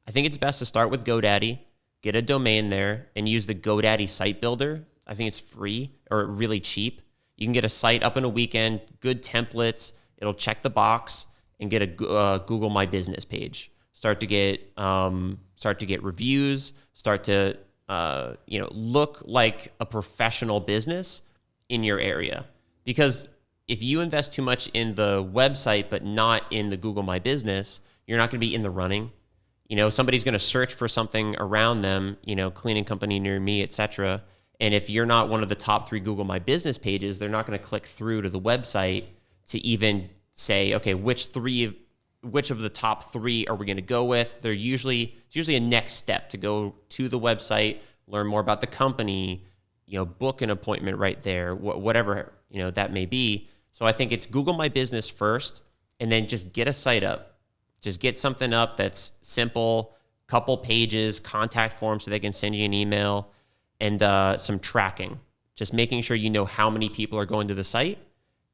I think it's best to start with GoDaddy, get a domain there, and use the GoDaddy site builder. I think it's free or really cheap. You can get a site up in a weekend, good templates. It'll check the box and get a Google My Business page. Start to get reviews. Start to look like a professional business in your area. Because if you invest too much in the website but not in the Google My Business, you're not going to be in the running. Somebody's going to search for something around them, cleaning company near me, etc. And if you're not one of the top 3 Google My Business pages, they're not going to click through to the website to even say, okay, which of the top 3 are we going to go with? It's usually a next step to go to the website, learn more about the company, book an appointment right there, whatever that may be. So I think it's Google My Business first, and then just get a site up. Just get something up that's simple, couple pages, contact form so they can send you an email, and some tracking. Just making sure you know how many people are going to the site.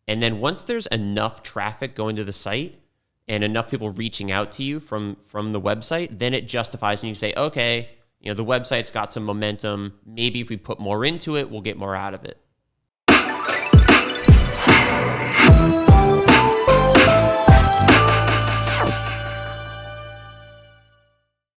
And then once there's enough traffic going to the site and enough people reaching out to you from the website, then it justifies, and you say, okay, the website's got some momentum. Maybe if we put more into it, we'll get more out of it.